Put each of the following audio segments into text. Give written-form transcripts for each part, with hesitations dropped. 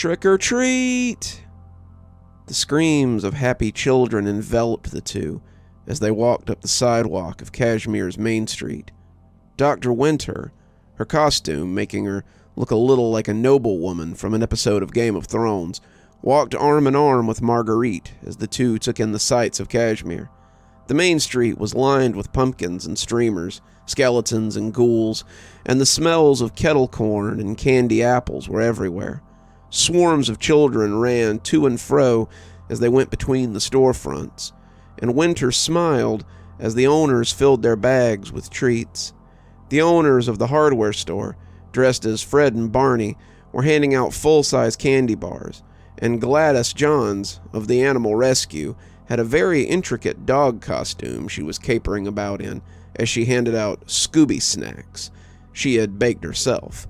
Trick or treat! The screams of happy children enveloped the two as they walked up the sidewalk of Cashmere's Main Street. Dr. Winter, her costume making her look a little like a noblewoman from an episode of Game of Thrones, walked arm in arm with Marguerite as the two took in the sights of Cashmere. The main street was lined with pumpkins and streamers, skeletons and ghouls, and the smells of kettle corn and candy apples were everywhere. Swarms of children ran to and fro as they went between the storefronts, and Winter smiled as the owners filled their bags with treats. The owners of the hardware store, dressed as Fred and Barney, were handing out full-size candy bars, and Gladys Johns of the Animal Rescue had a very intricate dog costume she was capering about in as she handed out Scooby snacks she had baked herself.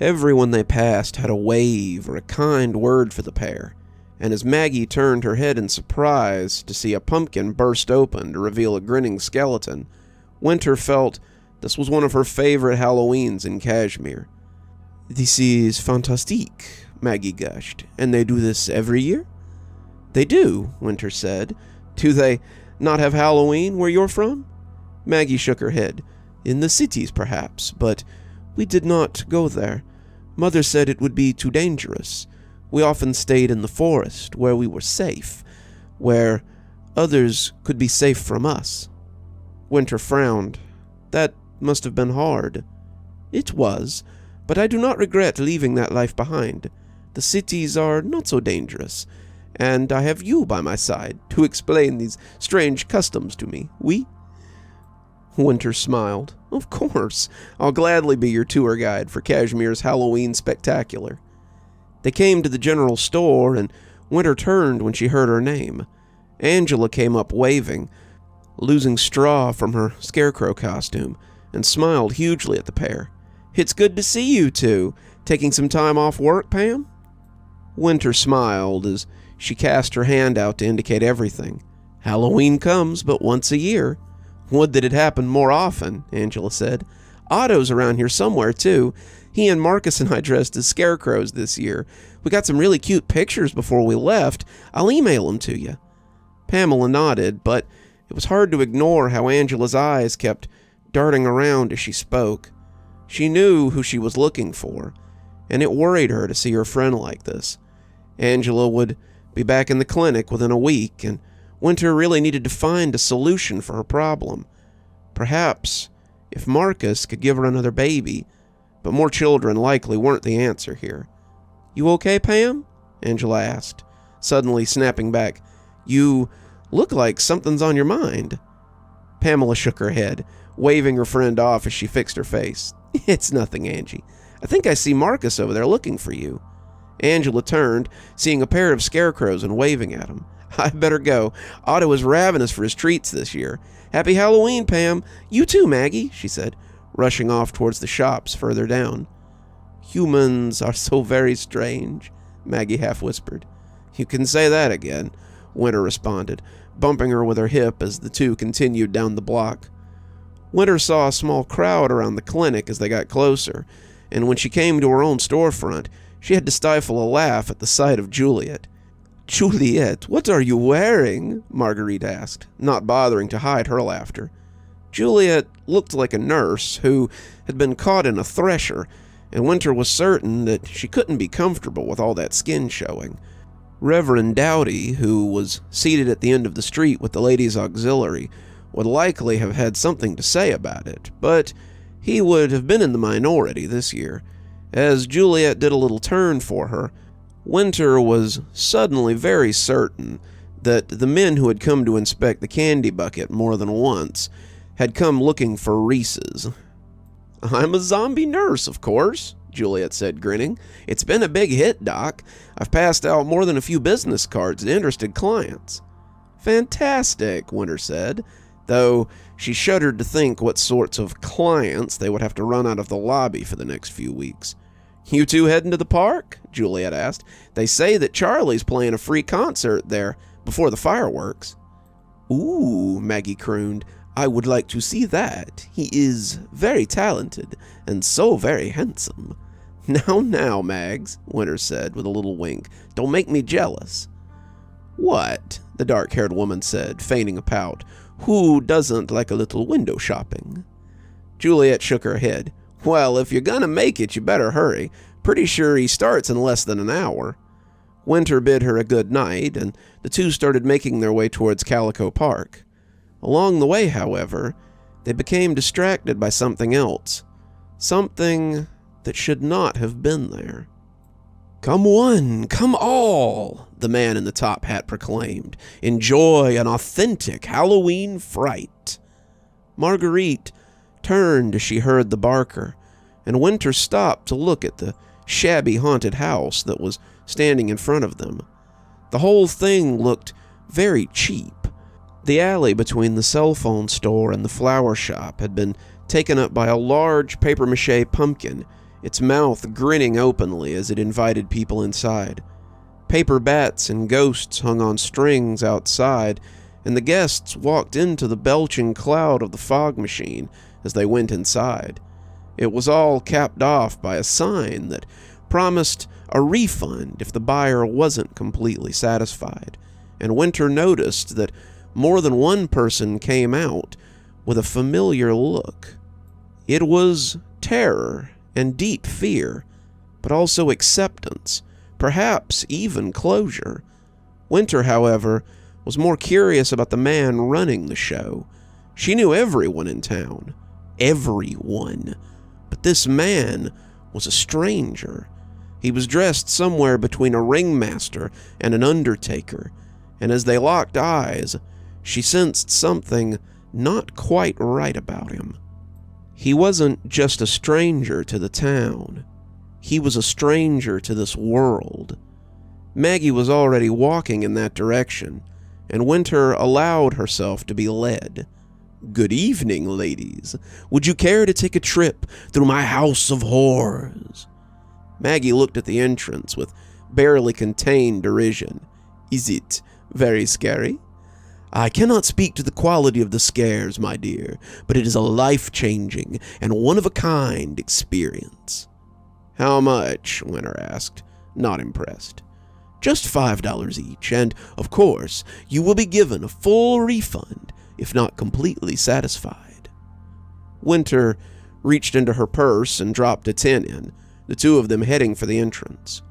Everyone they passed had a wave or a kind word for the pair, and as Maggie turned her head in surprise to see a pumpkin burst open to reveal a grinning skeleton, Winter felt this was one of her favorite Halloweens in Cashmere. "This is fantastique," Maggie gushed. "And they do this every year?" "They do," Winter said. "Do they not have Halloween where you're from?" Maggie shook her head. "In the cities, perhaps, but we did not go there. Mother said it would be too dangerous. We often stayed in the forest, where we were safe, where others could be safe from us." Winter frowned. "That must have been hard." "It was, but I do not regret leaving that life behind. The cities are not so dangerous, and I have you by my side to explain these strange customs to me, oui?" Winter smiled. "Of course, I'll gladly be your tour guide for Cashmere's Halloween Spectacular." They came to the general store, and Winter turned when she heard her name. Angela came up waving, losing straw from her scarecrow costume, and smiled hugely at the pair. "It's good to see you two. Taking some time off work, Pam?" Winter smiled as she cast her hand out to indicate everything. "Halloween comes but once a year." "Would that it happened more often," Angela said. "Otto's around here somewhere, too. He and Marcus and I dressed as scarecrows this year. We got some really cute pictures before we left. I'll email them to you." Pamela nodded, but it was hard to ignore how Angela's eyes kept darting around as she spoke. She knew who she was looking for, and it worried her to see her friend like this. Angela would be back in the clinic within a week, and Winter really needed to find a solution for her problem. Perhaps if Marcus could give her another baby, but more children likely weren't the answer here. "You okay, Pam?" Angela asked, suddenly snapping back. "You look like something's on your mind." Pamela shook her head, waving her friend off as she fixed her face. "It's nothing, Angie. I think I see Marcus over there looking for you." Angela turned, seeing a pair of scarecrows and waving at him. "I better go. Otto is ravenous for his treats this year. Happy Halloween, Pam. You too, Maggie," she said, rushing off towards the shops further down. "Humans are so very strange," Maggie half whispered. "You can say that again," Winter responded, bumping her with her hip as the two continued down the block. Winter saw a small crowd around the clinic as they got closer, and when she came to her own storefront, she had to stifle a laugh at the sight of Juliet. "Juliet, what are you wearing?" Marguerite asked, not bothering to hide her laughter. Juliet looked like a nurse who had been caught in a thresher, and Winter was certain that she couldn't be comfortable with all that skin showing. Reverend Dowdy, who was seated at the end of the street with the ladies' auxiliary, would likely have had something to say about it, but he would have been in the minority this year. As Juliet did a little turn for her, Winter was suddenly very certain that the men who had come to inspect the candy bucket more than once had come looking for Reese's. "I'm a zombie nurse, of course," Juliet said, grinning. "It's been a big hit, Doc. I've passed out more than a few business cards to interested clients." "Fantastic," Winter said, though she shuddered to think what sorts of clients they would have to run out of the lobby for the next few weeks. "You two heading to the park?" Juliet asked. "They say that Charlie's playing a free concert there before the fireworks." "Ooh," Maggie crooned. "I would like to see that. He is very talented and so very handsome." Now, Mags, Winter said with a little wink. Don't make me jealous. What? The dark-haired woman said, feigning a pout. Who doesn't like a little window shopping? Juliet shook her head. Well, if you're gonna make it, you better hurry. Pretty sure he starts in less than an hour. Winter bid her a good night, and the two started making their way towards Calico Park. Along the way, however, they became distracted by something else. Something that should not have been there. Come one, come all, the man in the top hat proclaimed. Enjoy an authentic Halloween fright. Marguerite turned as she heard the barker, and Winter stopped to look at the shabby haunted house that was standing in front of them. The whole thing looked very cheap. The alley between the cell phone store and the flower shop had been taken up by a large papier-mâché pumpkin, its mouth grinning openly as it invited people inside. Paper bats and ghosts hung on strings outside, and the guests walked into the belching cloud of the fog machine as they went inside. It was all capped off by a sign that promised a refund if the buyer wasn't completely satisfied, and Winter noticed that more than one person came out with a familiar look. It was terror and deep fear, but also acceptance, perhaps even closure. Winter, however, was more curious about the man running the show. She knew everyone in town. Everyone. But this man was a stranger. He was dressed somewhere between a ringmaster and an undertaker, and as they locked eyes, she sensed something not quite right about him. He wasn't just a stranger to the town. He was a stranger to this world. Maggie was already walking in that direction, and Winter allowed herself to be led. Good evening, ladies. Would you care to take a trip through my house of horrors? Maggie looked at the entrance with barely contained derision. Is it very scary? I cannot speak to the quality of the scares, my dear, but it is a life-changing and one-of-a-kind experience. How much? Winter asked, not impressed. Just $5 each, and, of course, you will be given a full refund if not completely satisfied. Winter reached into her purse and dropped a 10 in, the two of them heading for the entrance.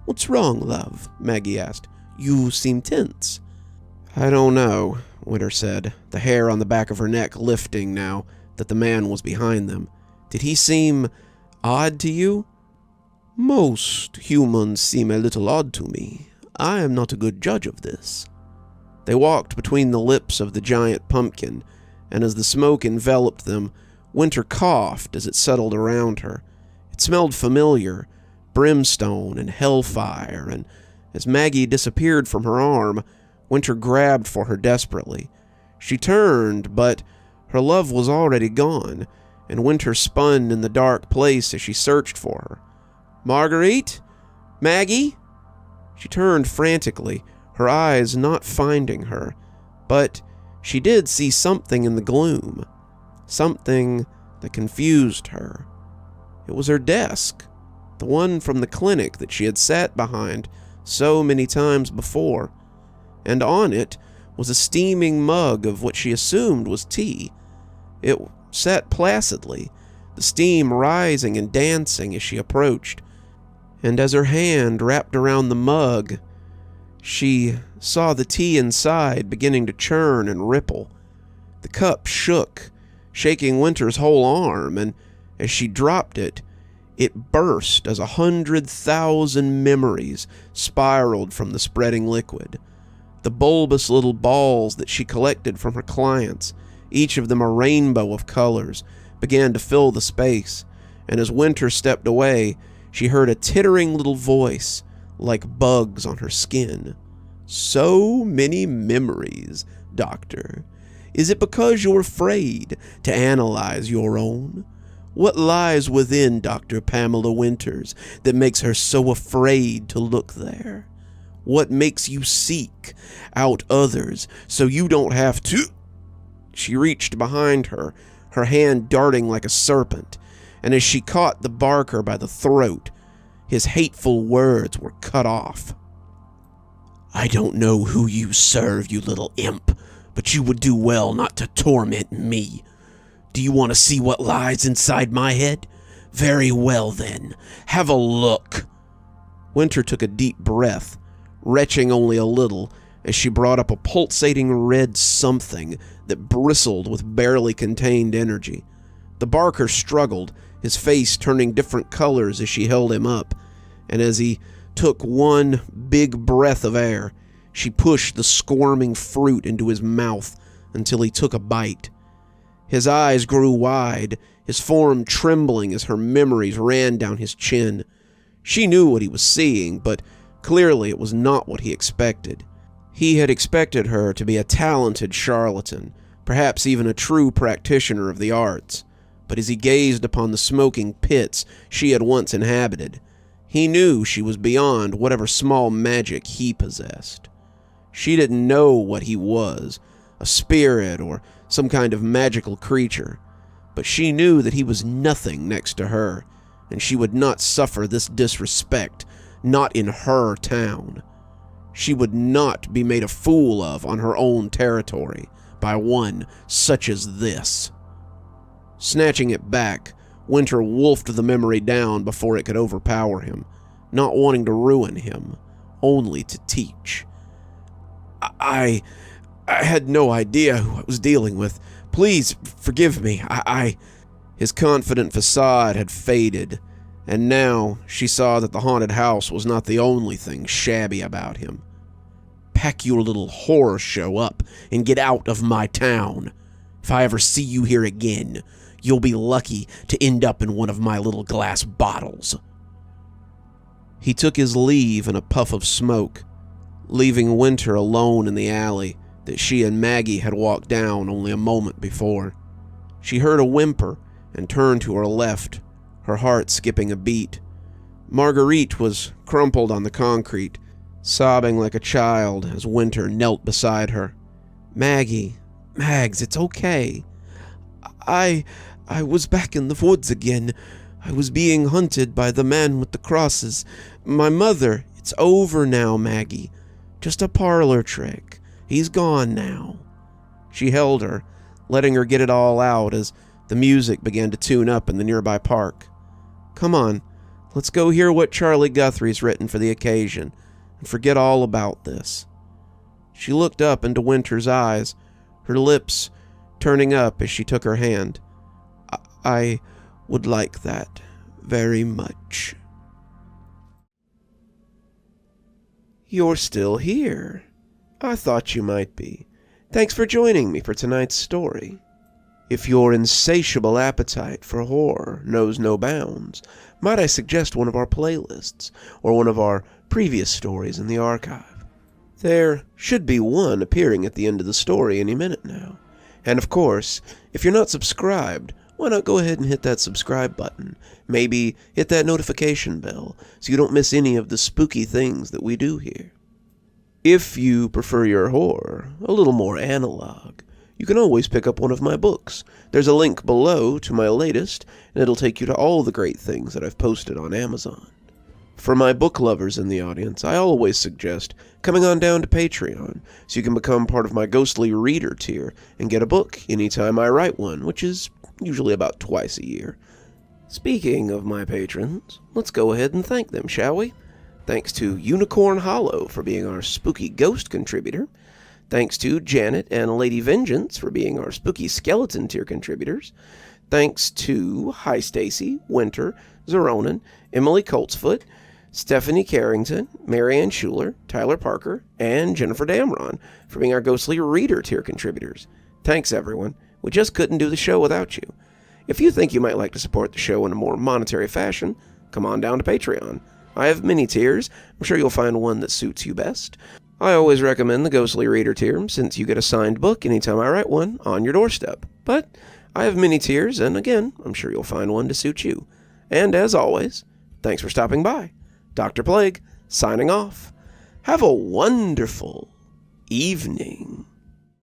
What's wrong, love? Maggie asked. You seem tense. I don't know, Winter said, the hair on the back of her neck lifting now that the man was behind them. Did he seem odd to you? Most humans seem a little odd to me. I am not a good judge of this. They walked between the lips of the giant pumpkin, and as the smoke enveloped them, Winter coughed as it settled around her. It smelled familiar, brimstone and hellfire, and as Maggie disappeared from her arm, Winter grabbed for her desperately. She turned, but her love was already gone, and Winter spun in the dark place as she searched for her. Marguerite? Maggie? She turned frantically, her eyes not finding her, but she did see something in the gloom, something that confused her. It was her desk, the one from the clinic that she had sat behind so many times before, and on it was a steaming mug of what she assumed was tea. It sat placidly, the steam rising and dancing as she approached, and as her hand wrapped around the mug, she saw the tea inside beginning to churn and ripple. The cup shook, shaking Winter's whole arm, and as she dropped it, it burst as 100,000 memories spiraled from the spreading liquid. The bulbous little balls that she collected from her clients, each of them a rainbow of colors, began to fill the space, and as Winter stepped away, she heard a tittering little voice, like bugs on her skin. So many memories, Doctor. Is it because you're afraid to analyze your own? What lies within Dr. Pamela Winters that makes her so afraid to look there? What makes you seek out others so you don't have to? She reached behind her, her hand darting like a serpent, and as she caught the barker by the throat, his hateful words were cut off. "I don't know who you serve, you little imp, but you would do well not to torment me. Do you want to see what lies inside my head? Very well then, have a look." Winter took a deep breath, retching only a little, as she brought up a pulsating red something that bristled with barely contained energy. The barker struggled, his face turning different colors as she held him up, and as he took one big breath of air, she pushed the squirming fruit into his mouth until he took a bite. His eyes grew wide, his form trembling as her memories ran down his chin. She knew what he was seeing, but clearly it was not what he expected. He had expected her to be a talented charlatan, perhaps even a true practitioner of the arts, but as he gazed upon the smoking pits she had once inhabited, he knew she was beyond whatever small magic he possessed. She didn't know what he was, a spirit or some kind of magical creature, but she knew that he was nothing next to her, and she would not suffer this disrespect, not in her town. She would not be made a fool of on her own territory by one such as this. Snatching it back, Winter wolfed the memory down before it could overpower him, not wanting to ruin him, only to teach. I had no idea who I was dealing with. Please forgive me. His confident facade had faded, and now she saw that the haunted house was not the only thing shabby about him. "Pack your little horror show up and get out of my town. If I ever see you here again, you'll be lucky to end up in one of my little glass bottles." He took his leave in a puff of smoke, leaving Winter alone in the alley that she and Maggie had walked down only a moment before. She heard a whimper and turned to her left, her heart skipping a beat. Marguerite was crumpled on the concrete, sobbing like a child as Winter knelt beside her. Mags, it's okay. I was back in the woods again. I was being hunted by the man with the crosses. My mother, it's over now, Maggie. Just a parlor trick. He's gone now." She held her, letting her get it all out as the music began to tune up in the nearby park. "Come on, let's go hear what Charlie Guthrie's written for the occasion and forget all about this." She looked up into Winter's eyes, her lips turning up as she took her hand. I would like that very much." "You're still here. I thought you might be. Thanks for joining me for tonight's story. If your insatiable appetite for horror knows no bounds, might I suggest one of our playlists, or one of our previous stories in the archive? There should be one appearing at the end of the story any minute now. And of course, if you're not subscribed, why not go ahead and hit that subscribe button? Maybe hit that notification bell so you don't miss any of the spooky things that we do here. If you prefer your horror a little more analog, you can always pick up one of my books. There's a link below to my latest, and it'll take you to all the great things that I've posted on Amazon. For my book lovers in the audience, I always suggest coming on down to Patreon so you can become part of my ghostly reader tier and get a book anytime I write one, which is usually about twice a year. Speaking of my patrons, let's go ahead and thank them, shall we? Thanks to Unicorn Hollow for being our spooky ghost contributor. Thanks to Janet and Lady Vengeance for being our spooky skeleton tier contributors. Thanks to Hi Stacy, Winter, Xaronan, Emily Coltsfoot, Stephanie Carrington, Marianne Schuler, Tyler Parker, and Jennifer Damron for being our ghostly reader tier contributors. Thanks, everyone. We just couldn't do the show without you. If you think you might like to support the show in a more monetary fashion, come on down to Patreon. I have many tiers. I'm sure you'll find one that suits you best. I always recommend the Ghostly Reader tier, since you get a signed book anytime I write one on your doorstep. But I have many tiers, and again, I'm sure you'll find one to suit you. And as always, thanks for stopping by. Dr. Plague, signing off. Have a wonderful evening.